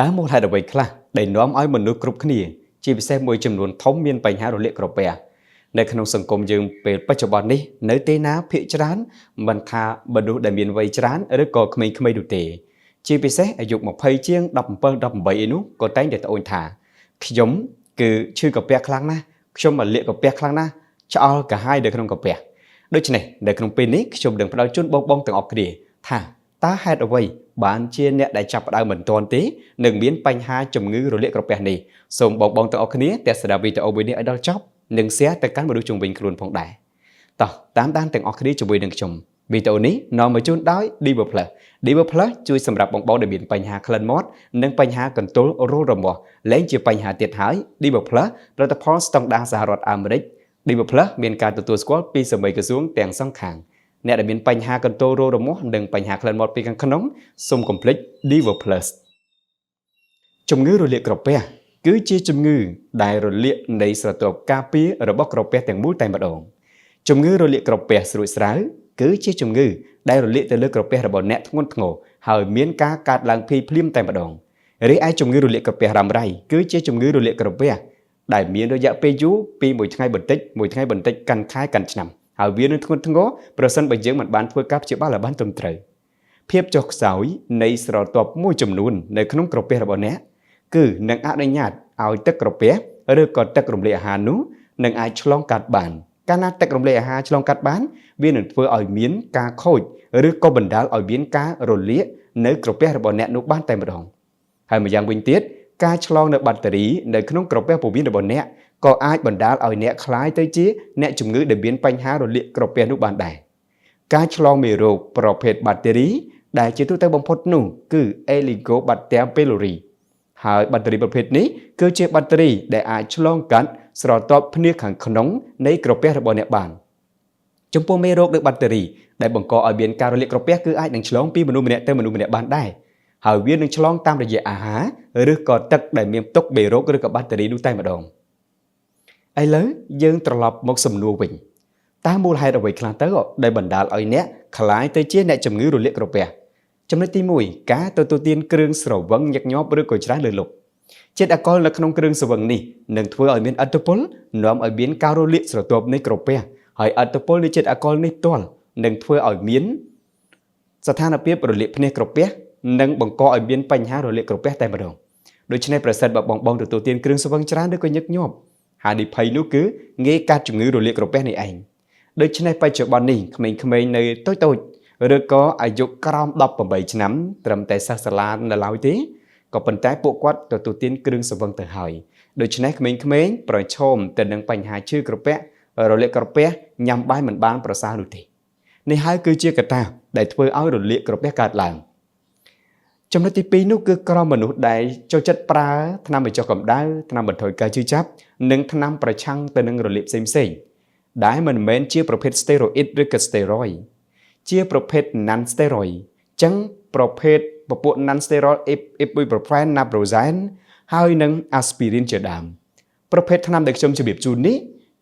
តើមូលហេតុអ្វីខ្លះដែលនាំឲ្យមនុស្សគ្រប់គ្នាជាពិសេសមួយចំនួនធំមានបញ្ហារលាកក្រពះនៅក្នុងសង្គមយើងពេលបច្ចុប្បន្ននេះនៅទីណាភាគច្រើនមិនថាមនុស្សដែលមានវ័យច្រើនឬក៏ក្មេងៗនោះទេជាពិសេសអាយុ20ជាង17 18ឯនោះក៏តែងតែត្អូញថាខ្ញុំគឺឈឺក្រពះខ្លាំងណាស់ខ្ញុំមកលាកក្រពះខ្លាំងណាស់ឆ្អល់កាហាយនៅក្នុងក្រពះដូច្នេះនៅក្នុងពេលនេះខ្ញុំនឹងផ្ដល់ជូនបងទាំងអស់គ្នាថាតើហេតុអ្វីបានជាអ្នកដែលចាប់ផ្ដើមមិនទាន់ទេនឹងមានបញ្ហាជំងឺរលាកក្រពះនេះសូមបងទាំងអស់គ្នាទស្សនាវីដេអូមួយនេះឲ្យដល់ចប់និង share ទៅកាន់មនុស្សជុំវិញខ្លួនផងដែរតោះតាមដានទាំងអស់គ្នាជាមួយនឹងខ្ញុំវីដេអូនេះនាំមកជូនដោយ Diva Plus ជួយសម្រាប់បងដែលមានបញ្ហាក្លិនមាត់និងបញ្ហាកន្ទល់រោលរមាស់លែងជាបញ្ហាទៀតហើយ Diva Plus ផលិតផលស្តង់ដារសហរដ្ឋអាមេរិក Diva Plus មានការទទួលស្គាល់ពីសមីក្រសួងទាំងសងខាងអ្នកដែលមានបញ្ហាកន្ទល់រោលរមាស់និងបញ្ហាក្លិនមាត់ពីខាងក្នុងសូមកុំភ្លេច Diva Plus ជំងឺរលាកក្រពះគឺជាជំងឺដែលរលាកនៃស្រទាប់ការពាររបស់ក្រពះទាំងមូលតែម្ដងជំងឺរលាកក្រពះស្រួចស្រាវគឺជាជំងឺដែលរលាកទៅលើក្រពះរបស់អ្នកធ្ងន់ធ្ងរហើយមានការកើតឡើងភ្លាមៗតែម្ដងរីឯជំងឺរលាកក្រពះរ៉ាំរ៉ៃគឺជាជំងឺរលាកក្រពះដែលមានរយៈពេលយូរពីមួយថ្ងៃបន្តិចកាន់ខែកាន់ឆ្នាំហើយវានឹងធ្ងន់ធ្ងរប្រសិនបើយើងមិនបានធ្វើការព្យាបាលឲ្យបានត្រឹមត្រូវភាពចុះខ្សោយនៃស្រទាប់មួយចំនួននៅក្នុងក្រពះរបស់អ្នកគឺនឹងអនុញ្ញាតឲ្យទឹកក្រពះឬក៏ទឹករំលាយអាហារនោះនឹងអាចឆ្លងកាត់បានកាលណាទឹករំលាយអាហារឆ្លងកាត់បានវានឹងធ្វើឲ្យមានការខូចឬក៏បណ្ដាលឲ្យមានការរលាកនៅក្រពះរបស់អ្នកនោះបានតែម្ដងហើយម្យ៉ាងវិញទៀតការឆ្លងនៅបាក់តេរីនៅក្នុងក្រពះពោះវៀនរបស់អ្នកក៏អាចបណ្ដាលឲ្យអ្នកក្លាយទៅជាអ្នកជំងឺដែលមានបញ្ហារលាកក្រពះនោះបានដែរការឆ្លងមេរោគប្រភេទបាក់តេរីដែលជាទូទៅបំផុតនោះគឺ Helicobacter pylori ហើយបាក់តេរីប្រភេទនេះគឺជាបាក់តេរីដែលអាចឆ្លងកាត់ស្រទាប់ភ្នាខាងក្នុងនៃក្រពះរបស់អ្នកបានចំពោះមេរោគឬបាក់តេរីដែលបង្កឲ្យមានការរលាកក្រពះគឺអាចនឹងឆ្លងពីមនុស្សម្នាក់ទៅមនុស្សម្នាក់បានដែរហើយវានឹងឆ្លងតាមរយៈអាហារឬក៏ទឹកដែលមានផ្ទុកមេរោគឬក៏បាក់តេរីនោះតែម្ដងឥឡូវយើងត្រឡប់មកសំណួរវិញតើមូលហេតុអ្វីខ្លះទៅដែលបណ្ដាលឲ្យអ្នកក្លាយទៅជាអ្នកជំងឺរលាកក្រពះចំណុចទី1ការទទួលទានគ្រឿងស្រវឹងញឹកញាប់ឬក៏ច្រើនលើសលប់ជាតិអាល់កុលនៅក្នុងគ្រឿងស្រវឹងនេះនឹងធ្វើឲ្យមានឥទ្ធិពលនាំឲ្យមានការរលាកស្រទាប់នៃក្រពះហើយឥទ្ធិពលនៃជាតិអាល់កុលនេះផ្ទាល់នឹងធ្វើឲ្យមានស្ថានភាពរលាកភ្នែកក្រពះនិងបង្កឲ្យមានបញ្ហារលាកក្រពះតែម្ដងដូច្នេះប្រសិនបើបងទទួលទានគ្រឿងស្រវឹងច្រើនឬក៏ញឹកញាប់ហានិភ័យនោះគឺងាយកាត់ជំងឺរលាកក្រពះនេះឯងដូច្នេះបច្ចុប្បន្ននេះក្មេងៗនៅតូចឬក៏អាយុក្រោម18ឆ្នាំត្រឹមតែសិស្សសាលានៅឡើយទេក៏ប៉ុន្តែពួកគាត់ទទួលទានគ្រឿងស្រវឹងទៅហើយដូច្នេះក្មេងៗប្រឈមទៅនឹងបញ្ហាឈឺក្រពះរលាកក្រពះញ៉ាំបាយមិនបានប្រសើរនោះទេនេះហើយគឺជាកត្តាដែលធ្វើឲ្យរលាកក្រពះកើតឡើងចំណុចទី2នោះគឺក្រុមមនុស្សដែលចូលចិត្តប្រើថ្នាំបញ្ចុះកម្ដៅថ្នាំបន្ថយការឈឺចាប់និងថ្នាំប្រឆាំងទៅនឹងរលាកផ្សេងៗដែលមិនមែនជាប្រភេទ steroid ឬក៏ steroid ជាប្រភេទ non steroid ចឹងប្រភេទពពួក non steroid ibuprofen naproxen ហើយនិង aspirin ជាដើមប្រភេទថ្នាំដែលខ្ញុំជម្រាបជូននេះ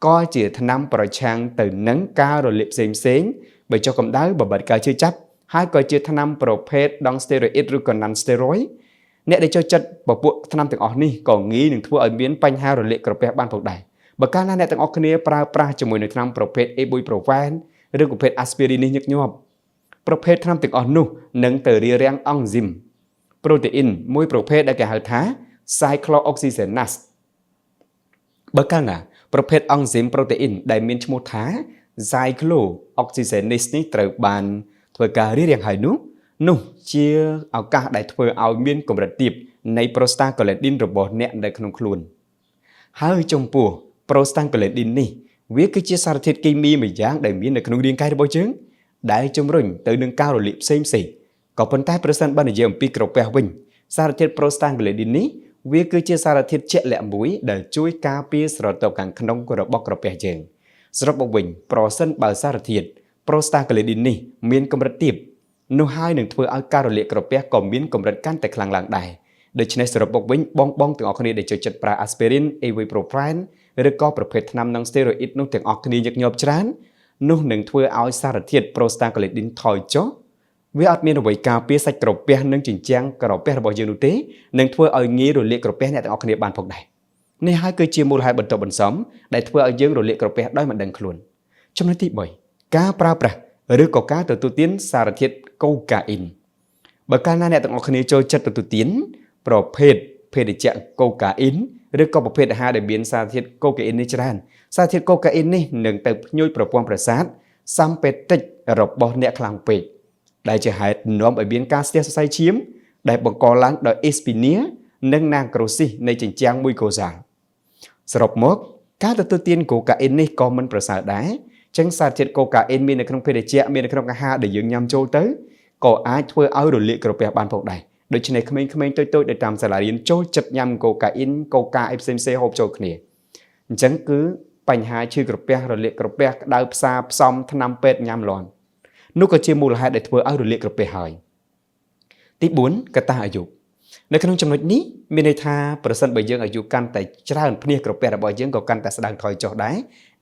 ក៏ជាថ្នាំប្រឆាំងទៅនឹងការរលាកផ្សេងៗបញ្ចុះកម្ដៅបំបត្តិការឈឺចាប់ហើយក៏ជាថ្នាំប្រភេទ non steroid ឬក៏ non steroid អ្នកដែលចូលចិត្តពពួកថ្នាំទាំងអស់នេះក៏ងាយនឹងធ្វើឲ្យមានបញ្ហារលាកក្រពះបានផងដែរបើកាលណាអ្នកទាំងអស់គ្នាប្រើប្រាស់ជាមួយនឹងថ្នាំប្រភេទ ibuprofen ឬប្រភេទ aspirin នេះញឹកញាប់ប្រភេទថ្នាំទាំងអស់នោះនឹងទៅរារាំងអង់ស៊ីមប្រូតេអ៊ីនមួយប្រភេទដែលគេហៅថា cyclooxygenase បើកាលណាប្រភេទអង់ស៊ីមប្រូតេអ៊ីនដែលមានឈ្មោះថា cyclooxygenase នេះត្រូវបានធ្វើការរារាំងហើយនោះជាឱកាសដែលធ្វើឲ្យមានកម្រិតទាបនៃ prostaglandin របស់អ្នកនៅក្នុងខ្លួនហើយចំពោះ prostaglandin នេះវាគឺជាសារធាតុគីមីមួយយ៉ាងដែលមាននៅក្នុងរាងកាយរបស់យើងដែលជំរុញទៅនឹងការរលាកផ្សេងក៏ប៉ុន្តែប្រសិនបើនិយាយអំពីក្រពះវិញសារធាតុ prostaglandin នេះវាគឺជាសារធាតុជាក់លាក់មួយដែលជួយការពារស្រទាប់ខាងក្នុងរបស់ក្រពះយើងសរុបមកវិញប្រសិនបើសារធាតុ prostaglandin នេះមានកម្រិតទាបនោះហើយនឹងធ្វើឲ្យការរលាកក្រពះក៏មានកម្រិតកាន់តែខ្លាំងឡើងដែរដូច្នេះសរុបមកវិញបងទាំងអស់គ្នាដែលចូលចិត្តប្រើ aspirin ibuprofen ឬក៏ប្រភេទថ្នាំនិង steroid នោះទាំងអស់គ្នាញឹកញាប់ច្រើននោះនឹងធ្វើឲ្យសារធាតុ prostaglandin ថយចុះ វាអត់មានអ្វីការពារសាច់ក្រពះនិងជញ្ជាំងក្រពះរបស់យើងនោះទេនឹងធ្វើឲ្យងាយរលាកក្រពះអ្នកទាំងអស់គ្នាបានផងដែរនេះហើយគឺជាមូលហេតុបន្ទាប់បន្សំដែលធ្វើឲ្យយើងរលាកក្រពះដោយមិនដឹងខ្លួនចំណុចទី3ការប្រើប្រាស់ឬក៏ការទទួលទានសារធាតុកូកាអ៊ីនបើកាលណាអ្នកទាំងអស់គ្នាចូលចិត្តទទួលទានប្រភេទភេទជ្ជៈកូកាអ៊ីនឬក៏ប្រភេទអាហារដែលមានសារធាតុកូកាអ៊ីននេះច្រើនសារធាតុកូកាអ៊ីននេះនឹងទៅភ្ញុយប្រព័ន្ធប្រសាទសម្ពេតិចរបស់អ្នកខ្លាំងពេកដែលជាហេតុនាំឲ្យមានការស្ទះសរសៃឈាមដែលបង្កឡើងដោយអេស្ពីនីនិងណាក្រូស៊ីសនៃជញ្ជាំងមួយកូសាល់សរុបមកការទទួលទានកូកាអ៊ីននេះក៏មិនប្រសើរដែរចឹងសារធាតុកូកាអ៊ីនមាននៅក្នុងភេទជ្ជៈមាននៅក្នុងអាហារដែលយើងញ៉ាំចូលទៅក៏អាចធ្វើឲ្យរលាកក្រពះបានផងដែរដូច្នេះក្មេងៗតូចៗដែលតាមសាលារៀនចូលចិត្តញ៉ាំកូកាអ៊ីនកូកាអីផ្សេងៗហូបចូលគ្នាអញ្ចឹងគឺបញ្ហាឈឺក្រពះរលាកក្រពះក្តៅផ្សាផ្សំថ្នាំពេទ្យញ៉ាំលាន់នោះក៏ជាមូលហេតុដែលធ្វើឲ្យរលាកក្រពះហើយទី4កត្តាអាយុនៅក្នុងចំណុចនេះមានន័យថាប្រសិនបើយើងអាយុកាន់តែច្រើនភ្នាសក្រពះរបស់យើងក៏កាន់តែស្ដើងថយចុះដែរ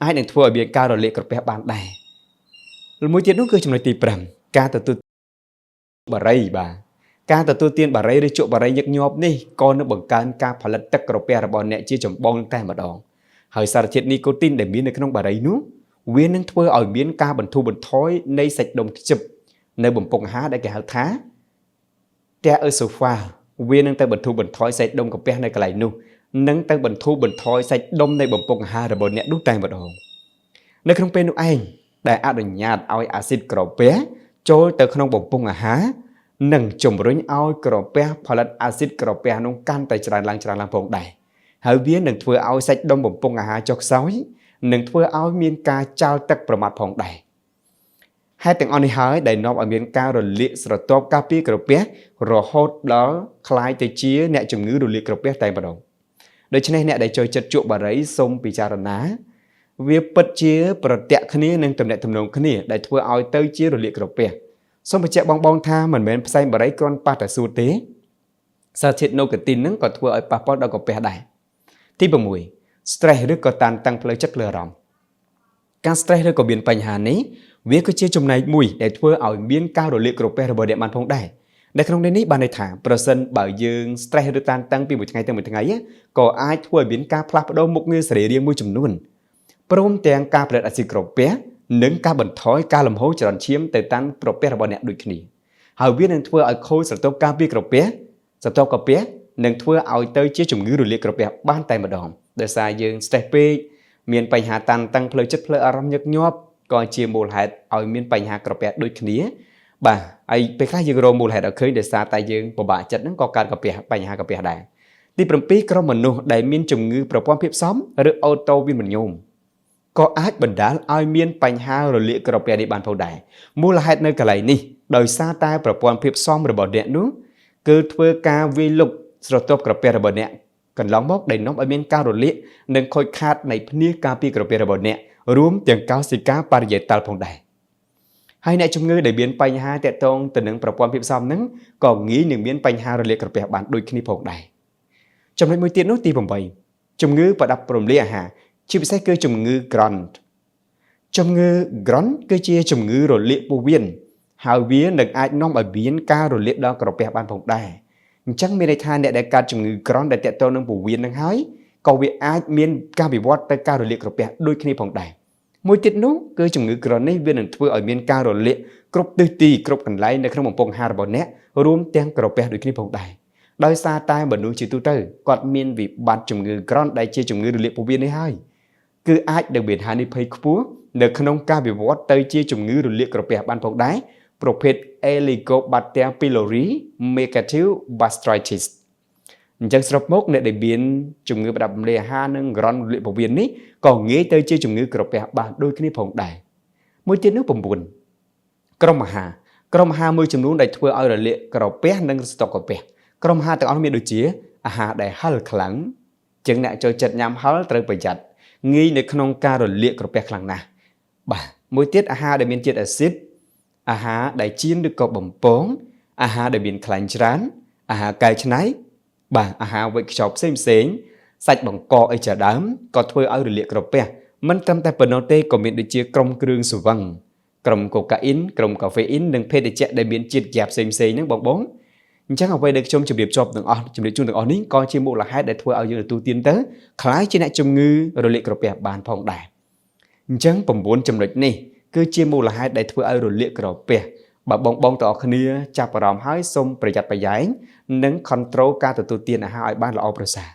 អាចនឹងធ្វើឲ្យមានការរលាកក្រពះបានដែរមួយទៀតនោះគឺចំណុចទី5ការទទួលបារីបាទការទទួលទានបារីឬជក់បារីញឹកញាប់នេះក៏នឹងបង្កើនការផលិតទឹកក្រពះរបស់អ្នកជាចម្បងតែម្ដងហើយសារធាតុនីកូទីនដែលមាននៅក្នុងបារីនោះវានឹងធ្វើឲ្យមានការបន្ធូរបន្ថយនៃសាច់ដុំខ្ជិបនៅបំពង់អាហារដែលគេហៅថាតែអ៊ឺសូហ្វាវានឹងទៅបន្ធូរបន្ថយសាច់ដុំក្រពះនៅកន្លែងនោះនឹងទៅបន្ធូរបន្ថយសាច់ដុំនៃបំពង់អាហាររបស់អ្នកនោះតែម្ដងនៅក្នុងពេលនោះឯងដែលអនុញ្ញាតឲ្យអាស៊ីតក្រពះចូលទៅក្នុងបំពង់អាហារនិងជំរុញឲ្យក្រពះផលិតអាស៊ីតក្រពះនោះកាន់តែច្រើនឡើងផងដែរហើយវានឹងធ្វើឲ្យសាច់ដុំបំពង់អាហារចុះខ្សោយនឹងធ្វើឲ្យមានការចាល់ទឹកប្រមាថផងដែរហេតុទាំងអស់នេះហើយដែលនាំឲ្យមានការរលាកស្រទាប់ការពារក្រពះរហូតដល់คล้ายទៅជាអ្នកជំងឺរលាកក្រពះតែម្ដងដូច្នេះអ្នកដែលចូលចិត្តជក់បារីសូមពិចារណាវាពិតជាប្រតិគ្នានឹងទំនាក់ទំនងគ្នាដែលធ្វើឲ្យទៅជារលាកក្រពះសូមបញ្ជាក់បងថាមិនមែនផ្សែងបារីគ្រាន់ប៉ះតែសួតទេសារធាតុនូកូទីននឹងក៏ធ្វើឲ្យប៉ះពាល់ដល់ក្រពះដែរទី6 stress ឬក៏តានតឹងផ្លូវចិត្តលើអារម្មណ៍ការ stress ឬក៏មានបញ្ហានេះវាគឺជាចំណែកមួយដែលធ្វើឲ្យមានការរលាកក្រពះរបស់អ្នកបានផងដែរនៅក្នុងនេះបានន័យថាប្រសិនបើយើង stress ឬតានតឹងពីមួយថ្ងៃទៅមួយថ្ងៃក៏អាចធ្វើឲ្យមានការផ្លាស់ប្ដូរមុខងារសរីរាង្គមួយចំនួនព្រមទាំងការផលិតអាស៊ីតក្រពះនិងការបន្ថយការលំហូរចរន្តឈាមទៅតាមក្រពះរបស់អ្នកដូចគ្នាហើយវានឹងធ្វើឲ្យខូចស្រទាប់ការពារក្រពះស្រទាប់ក្រពះនឹងធ្វើឲ្យទៅជាជំងឺរលាកក្រពះបានតែម្ដងដោយសារយើង stress ពេកមានបញ្ហាតានតឹងផ្លូវចិត្តផ្លូវអារម្មណ៍ញឹកញាប់ក៏ជាមូលហេតុឲ្យមានបញ្ហាក្រពះដូចគ្នាបាទហើយពេលខ្លះយើងរកមូលហេតុឲ្យឃើញដោយសារតែយើងពិបាកចិត្តហ្នឹងក៏កើតក្រពះបញ្ហាក្រពះដែរទី7ក្រុមមនុស្សដែលមានជំងឺប្រព័ន្ធភាពស៊ាំឬអូតូវីម៉ាញ៉ូមក៏អាចបណ្ដាលឲ្យមានបញ្ហារលាកក្រពះនេះបានផងដែរមូលហេតុនៅកន្លែងនេះដោយសារតែប្រព័ន្ធភាពស៊ាំរបស់អ្នកនោះគឺធ្វើការវាយលុកស្រទាប់ក្រពះរបស់អ្នកកន្លងមកដែលនាំឲ្យមានការរលាកនិងខូចខាតនៃភ្នាសការពារក្រពះរបស់អ្នករួមទាំងកោសិកាបរិយាតាល់ផងដែរហើយអ្នកជំងឺដែលមានបញ្ហាទាក់ទងទៅនឹងប្រព័ន្ធភាពស៊ាំហ្នឹងក៏ងាយនឹងមានបញ្ហារលាកក្រពះបានដូចគ្នាផងដែរចំណុចមួយទៀតនោះទី8ជំងឺប្រដាប់រំលាយអាហារជាពិសេសគឺជំងឺ Crohn ជំងឺ Crohn គឺជាជំងឺរលាកពោះវៀនហើយវានឹងអាចនាំឲ្យមានការរលាកដល់ក្រពះបានផងដែរអញ្ចឹងមានន័យថាអ្នកដែលកើតជំងឺ Crohn ដែលទាក់ទងនឹងពោះវៀននឹងហើយក៏វាអាចមានការវិវត្តទៅការរលាកក្រពះដូចគ្នាផងដែរមួយទៀតនោះគឺជំងឺ Crohn នេះវានឹងធ្វើឲ្យមានការរលាកគ្រប់ទិសទីគ្រប់កន្លែងនៅក្នុងបំពង់អាហាររបស់អ្នករួមទាំងក្រពះដូចគ្នាផងដែរដោយសារតែមនុស្សជាទូទៅគាត់មានវិបត្តិជំងឺ Crohn ដែលជាជំងឺរលាកពោះវៀននេះហើយគឺអាចនឹងមានហានិភ័យខ្ពស់នៅក្នុងការវិវត្តទៅជាជំងឺរលាកក្រពះបានផងដែរប្រភេទ Helicobacter pylori negative gastritis អញ្ចឹងសរុបមកអ្នកដែលមានជំងឺប្រដាប់រំលាយអាហារនិង Crohn រលាកពោះវៀននេះក៏ងាយទៅជាជំងឺក្រពះបានដូចគ្នាផងដែរមួយទៀតនោះ9ក្រុមអាហារមួយចំនួនដែលធ្វើឲ្យរលាកក្រពះនិងស្តុកក្រពះក្រុមអាហារទាំងអស់មានដូចជាអាហារដែលហឹរខ្លាំងជាងអ្នកចូលចិត្តញ៉ាំហឹរត្រូវប្រយ័ត្នងាយនៅក្នុងការរលាកក្រពះខ្លាំងណាស់បាទមួយទៀតអាហារដែលមានជាតិអាស៊ីតអាហារដែលចៀនឬក៏បំពងអាហារដែលមានខ្លាញ់ច្រើនអាហារកែច្នៃបាទអាហារវេចខ្ចប់ផ្សេងសាច់បង្កអីជាដើមក៏ធ្វើឲ្យរលាកក្រពះមិនត្រឹមតែប៉ុណ្ណោះទេក៏មានដូចជាក្រុមគ្រឿងស្រវឹង ក្រុមកូកាអ៊ីនក្រុមកាហ្វេអ៊ីននិងភេទជ្ជៈដែលមានជាតិយ៉ាប់ផ្សេងៗហ្នឹងបងអញ្ចឹងអ្វីដែលខ្ញុំជម្រាបចប់ទាំងអស់ជម្រាបជូនទាំងអស់នេះក៏ជាមូលហេតុដែលធ្វើឲ្យយើងទទួលទានទៅคล้ายជាអ្នកជំងឺរលាកក្រពះបានផងដែរអញ្ចឹង9ចំណុចនេះគឺជាមូលហេតុដែលធ្វើឲ្យរលាកក្រពះបើបងទាំងអស់គ្នាចាប់អារម្មណ៍ហើយសូមប្រយ័ត្នប្រយែងនិង control ការទទួលទានអាហារឲ្យបានល្អប្រសើរ